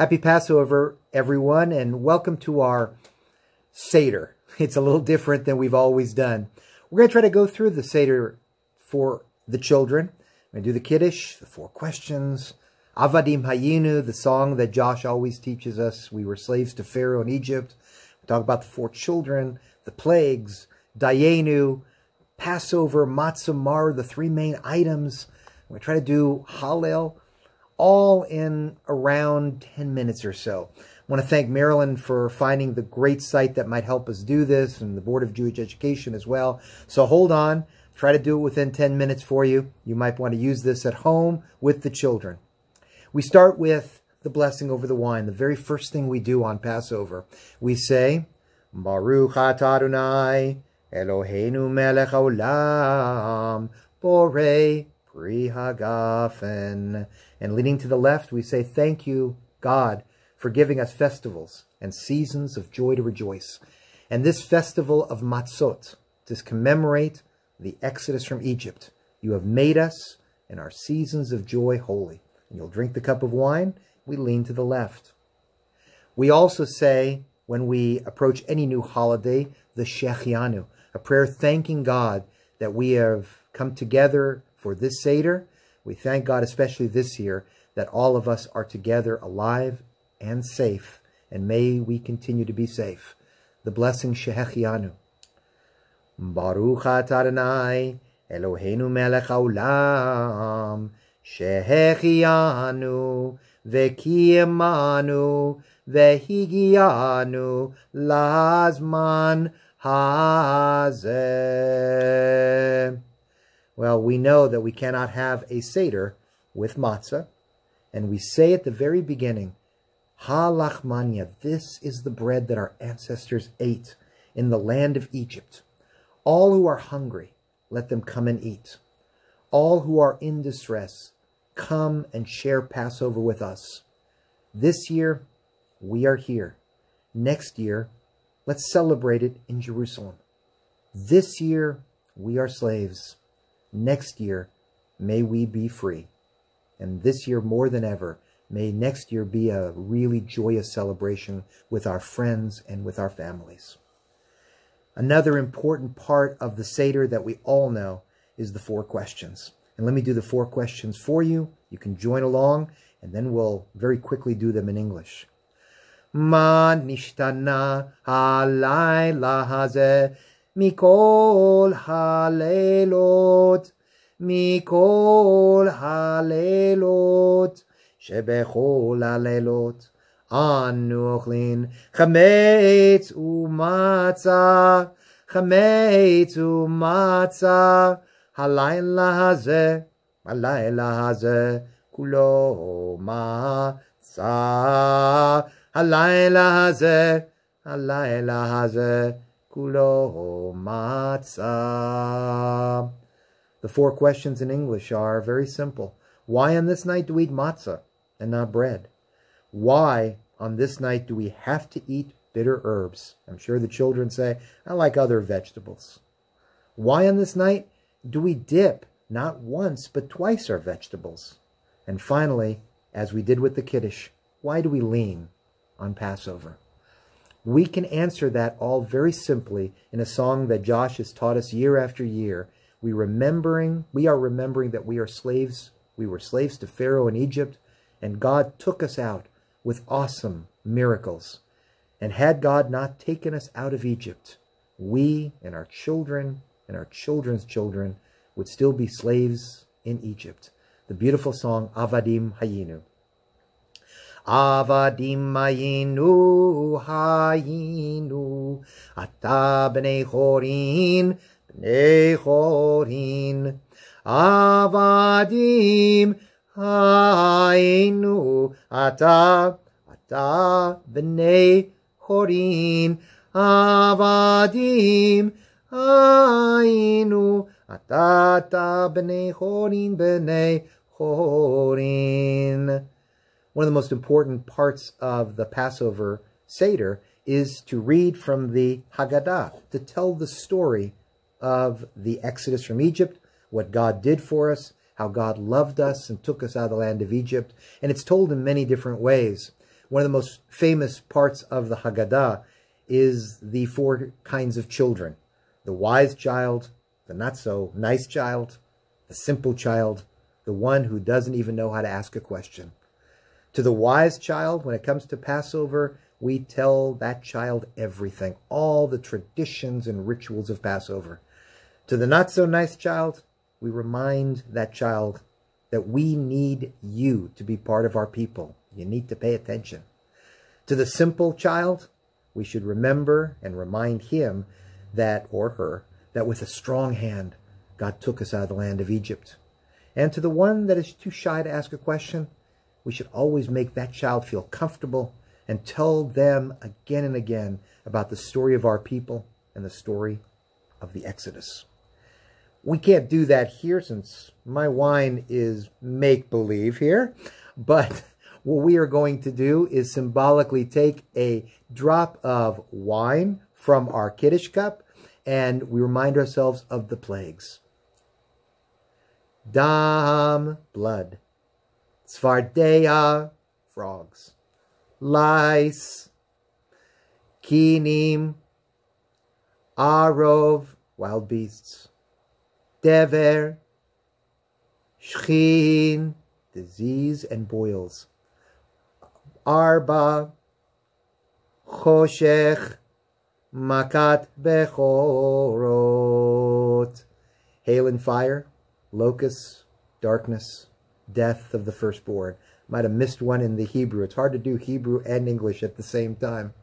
Happy Passover, everyone, and welcome to our seder. It's a little different than we've always done. We're going to try to go through the seder for the children. We're going to do the Kiddush, the 4 questions, Avadim Hayinu, the song that Josh always teaches us. We were slaves to Pharaoh in Egypt. We talk about the 4 children, the plagues, Dayenu, Passover, Matzah, Mar, the 3 main items. We're going to try to do Hallel, all in around 10 minutes or so. I want to thank Marilyn for finding the great site that might help us do this, and the Board of Jewish Education as well. So hold on. Try to do it within 10 minutes for you. You might want to use this at home with the children. We start with the blessing over the wine, the very first thing we do on Passover. We say, Baruch atah Adonai, Eloheinu melech haolam, borei pri hagafen. And leaning to the left, we say, thank you, God, for giving us festivals and seasons of joy to rejoice. And this festival of Matzot, to commemorate the Exodus from Egypt. You have made us in our seasons of joy holy. And you'll drink the cup of wine. We lean to the left. We also say, when we approach any new holiday, the Shechianu, a prayer thanking God that we have come together for this Seder. We thank God, especially this year, that all of us are together alive and safe, and may we continue to be safe. The blessing Shechianu. Baruch atah Adonai, Eloheinu melech haolam, Shechianu, v'kiyamanu, v'higianu, lazman hazeh. Well, we know that we cannot have a Seder with matzah, and we say at the very beginning, Ha-lachmanya, this is the bread that our ancestors ate in the land of Egypt. All who are hungry, let them come and eat. All who are in distress, come and share Passover with us. This year, we are here. Next year, let's celebrate it in Jerusalem. This year, we are slaves. Next year, may we be free. And this year, more than ever, may next year be a really joyous celebration with our friends and with our families. Another important part of the Seder that we all know is the 4 questions. And let me do the 4 questions for you. You can join along, and then we'll very quickly do them in English. Ma nishtana halayla hazeh Mikol halelot, Mikol halelot, Shebechol halelot, Anu ochlin, Chametz u'matzah, Chametz u'matzah, Halayla hazeh, Halayla hazeh, Kulo matzah, Halayla hazeh, Halayla hazeh, Kulo matzah. The 4 questions in English are very simple. Why on this night do we eat matzah and not bread? Why on this night do we have to eat bitter herbs? I'm sure the children say, I like other vegetables. Why on this night do we dip not once but twice our vegetables? And finally, as we did with the Kiddush, why do we lean on Passover? We can answer that all very simply in a song that Josh has taught us year after year. We are remembering that we are slaves. We were slaves to Pharaoh in Egypt, and God took us out with awesome miracles. And had God not taken us out of Egypt, we and our children and our children's children would still be slaves in Egypt. The beautiful song, Avadim Hayinu. Avadim hayinu, hayinu, ata b'nei chorin, b'nei chorin. Avadim hayinu, ata b'nei chorin. Avadim hayinu, ata b'nei chorin, b'nei chorin. One of the most important parts of the Passover Seder is to read from the Haggadah, to tell the story of the Exodus from Egypt, what God did for us, how God loved us and took us out of the land of Egypt. And it's told in many different ways. One of the most famous parts of the Haggadah is the 4 kinds of children. The wise child, the not so nice child, the simple child, the one who doesn't even know how to ask a question. To the wise child, when it comes to Passover, we tell that child everything, all the traditions and rituals of Passover. To the not so nice child, we remind that child that we need you to be part of our people. You need to pay attention. To the simple child, we should remember and remind him that, or her, that with a strong hand, God took us out of the land of Egypt. And to the one that is too shy to ask a question, we should always make that child feel comfortable and tell them again and again about the story of our people and the story of the Exodus. We can't do that here since my wine is make-believe here, but what we are going to do is symbolically take a drop of wine from our Kiddush cup and we remind ourselves of the plagues. Dam, blood. Tzvardeya, frogs. Lice. Kinim. Arov, wild beasts. Dever. Shchin, disease and boils. Arba. Choshech. Makat bechorot. Hail and fire. Locusts, darkness, death of the firstborn. Might have missed one in the Hebrew. It's hard to do Hebrew and English at the same time.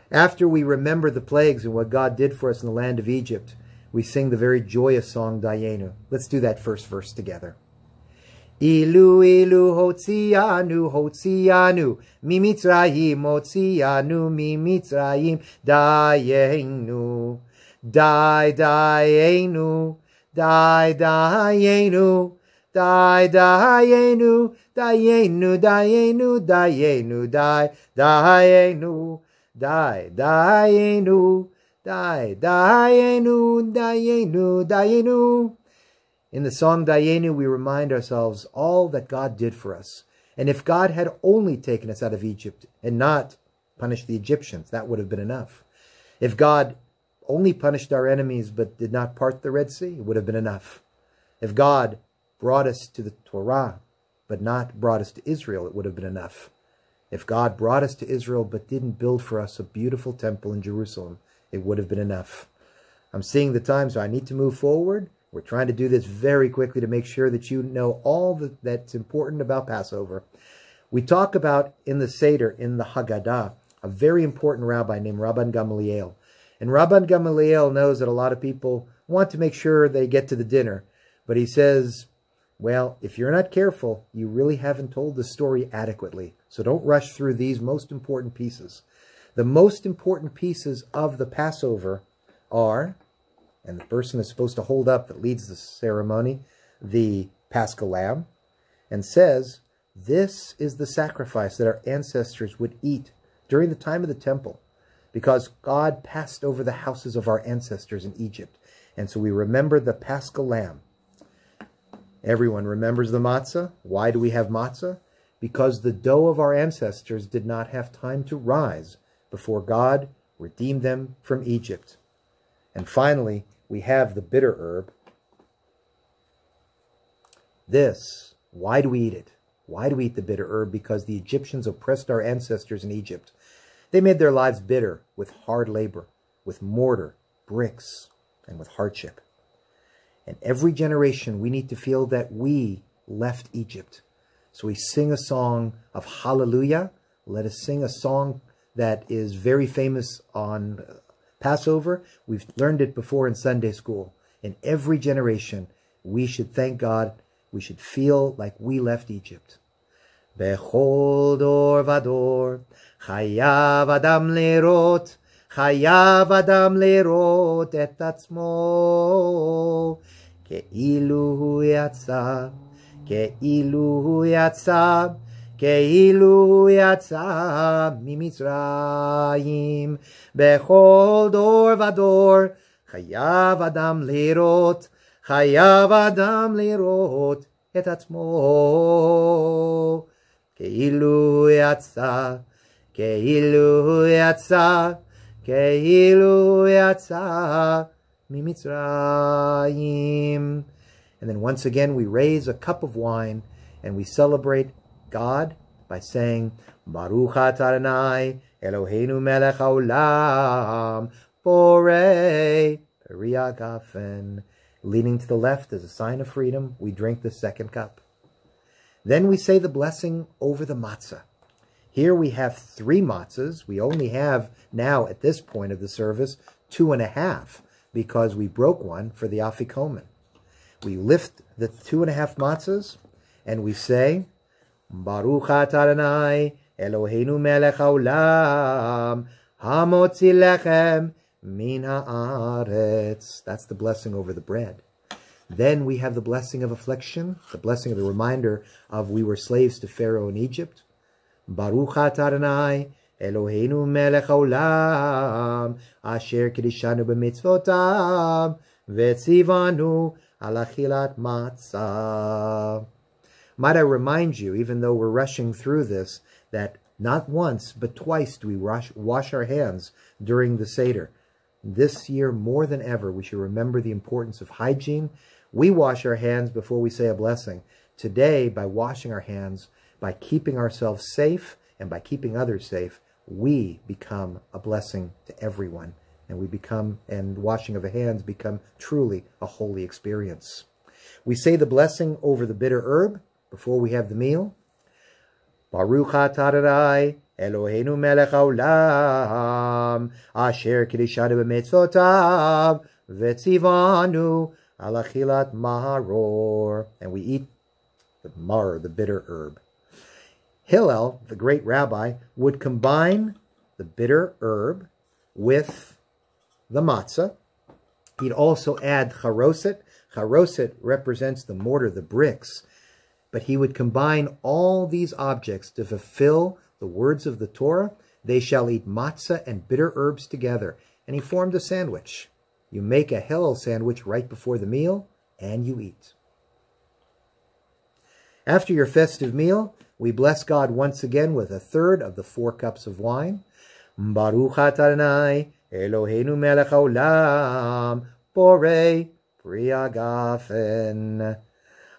After we remember the plagues and what God did for us in the land of Egypt, we sing the very joyous song, Dayenu. Let's do that first verse together. Ilu, ilu, hotzianu, hotzianu, mimitzrayim, hotzianu, mimitzrayim, Dayenu, Dayenu. Die, Dayenu, die, Dayenu, Dayenu, Dayenu, Dayenu, die, Dayenu, die, Dayenu, die, Dayenu, Dayenu, Dayenu. In the song Dayenu, we remind ourselves all that God did for us. And if God had only taken us out of Egypt and not punished the Egyptians, that would have been enough. If God only punished our enemies but did not part the Red Sea, it would have been enough. If God brought us to the Torah but not brought us to Israel, it would have been enough. If God brought us to Israel but didn't build for us a beautiful temple in Jerusalem, it would have been enough. I'm seeing the time, so I need to move forward. We're trying to do this very quickly to make sure that you know all that's important about Passover. We talk about in the seder, in the Haggadah, a very important rabbi named Rabban Gamaliel. And Rabban Gamaliel knows that a lot of people want to make sure they get to the dinner. But he says, well, if you're not careful, you really haven't told the story adequately. So don't rush through these most important pieces. The most important pieces of the Passover are, and the person is supposed to hold up that leads the ceremony, the Paschal Lamb, and says, this is the sacrifice that our ancestors would eat during the time of the temple, because God passed over the houses of our ancestors in Egypt. And so we remember the Paschal Lamb. Everyone remembers the matzah. Why do we have matzah? Because the dough of our ancestors did not have time to rise before God redeemed them from Egypt. And finally, we have the bitter herb. This, why do we eat it? Why do we eat the bitter herb? Because the Egyptians oppressed our ancestors in Egypt. They made their lives bitter with hard labor, with mortar, bricks, and with hardship. And every generation, we need to feel that we left Egypt. So we sing a song of hallelujah. Let us sing a song that is very famous on Passover. We've learned it before in Sunday school. In every generation, we should thank God. We should feel like we left Egypt. Bechol dor vador, chayav adam lerot, chayav adam lerot et atzmo, ke'ilu hu yatsa, ke'ilu hu yatsa, ke'ilu hu yatsa mimitzrayim. Bechol dor vador, chayav adam lerot, chayav adam lerot et atzmo. כאילו יצא, כאילו יצא, כאילו יצא ממצרים. And then once again we raise a cup of wine and we celebrate God by saying, Baruch atah Adonai Eloheinu melech haolam borei peri hagafen. Leaning to the left as a sign of freedom, we drink the second cup. Then we say the blessing over the matzah. Here we have 3 matzahs. We only have now, at this point of the service, 2.5, because we broke one for the afikomen. We lift the 2.5 matzahs, and we say, Baruch atah Adonai Eloheinu melech haolam hamotzi lechem min haaretz. That's the blessing over the bread. Then we have the blessing of affliction, the blessing of the reminder of we were slaves to Pharaoh in Egypt. Baruch atah Adonai Eloheinu melech haolam asher kiddushanu b'mitzvotav v'tzivanu al achilat matzah. Might I remind you, even though we're rushing through this, that not once but twice do we wash our hands during the seder. This year, more than ever, we should remember the importance of hygiene. We wash our hands before we say a blessing. Today, by washing our hands, by keeping ourselves safe, and by keeping others safe, we become a blessing to everyone. And washing of the hands become truly a holy experience. We say the blessing over the bitter herb before we have the meal. Baruch atah Adonai Eloheinu melech haolam asher kiddushanu b'mitzvotav v'tzivanu al achilat maror. And we eat the maror, the bitter herb. Hillel, the great rabbi, would combine the bitter herb with the matzah. He'd also add charoset. Charoset represents the mortar, the bricks. But he would combine all these objects to fulfill the words of the Torah. They shall eat matzah and bitter herbs together. And he formed a sandwich. You make a Hillel sandwich right before the meal, and you eat. After your festive meal, we bless God once again with 1/3 of the 4 cups of wine. Baruch atah Adonai Eloheinu melech haolam borei peri hagafen.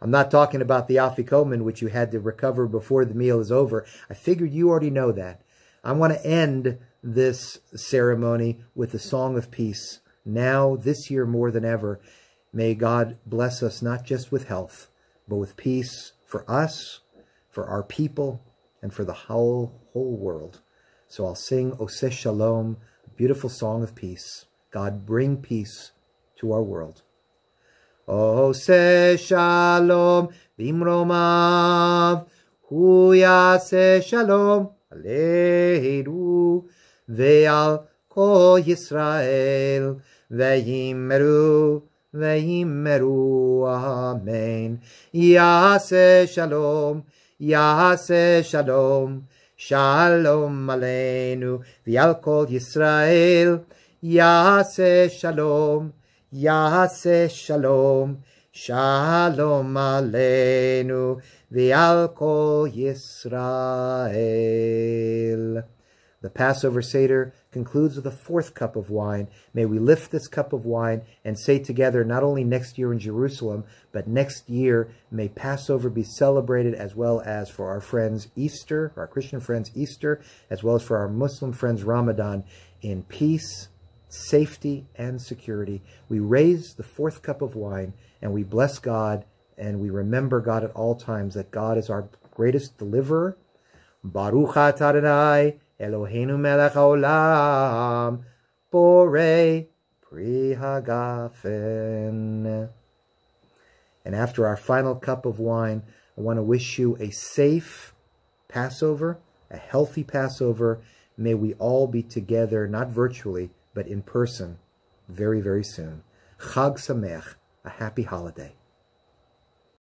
I'm not talking about the afikomen, which you had to recover before the meal is over. I figured you already know that. I want to end this ceremony with a song of peace. Now, this year more than ever, may God bless us not just with health, but with peace for us, for our people, and for the whole world. So I'll sing Oseh Shalom, a beautiful song of peace. God, bring peace to our world. Oseh Shalom bimromav, hu yaseh shalom aleinu ve'al kol Yisrael ve'yimeru amen. Yaseh shalom, yaseh shalom, shalom aleinu ve'al kol Yisrael. Yaseh shalom, yaseh shalom, shalom aleinu ve'al kol Yisrael. The Passover Seder concludes with a 4th cup of wine. May we lift this cup of wine and say together, not only next year in Jerusalem, but next year may Passover be celebrated as well as for our friends Easter, our Christian friends Easter, as well as for our Muslim friends Ramadan, in peace, safety, and security. We raise the 4th cup of wine and we bless God and we remember God at all times, that God is our greatest deliverer. Baruch atah Adonai Eloheinu melech haolam borei peri hagafen. And after our final cup of wine, I want to wish you a safe Passover, a healthy Passover. May we all be together, not virtually, but in person, very, very soon. Chag Sameach, a happy holiday.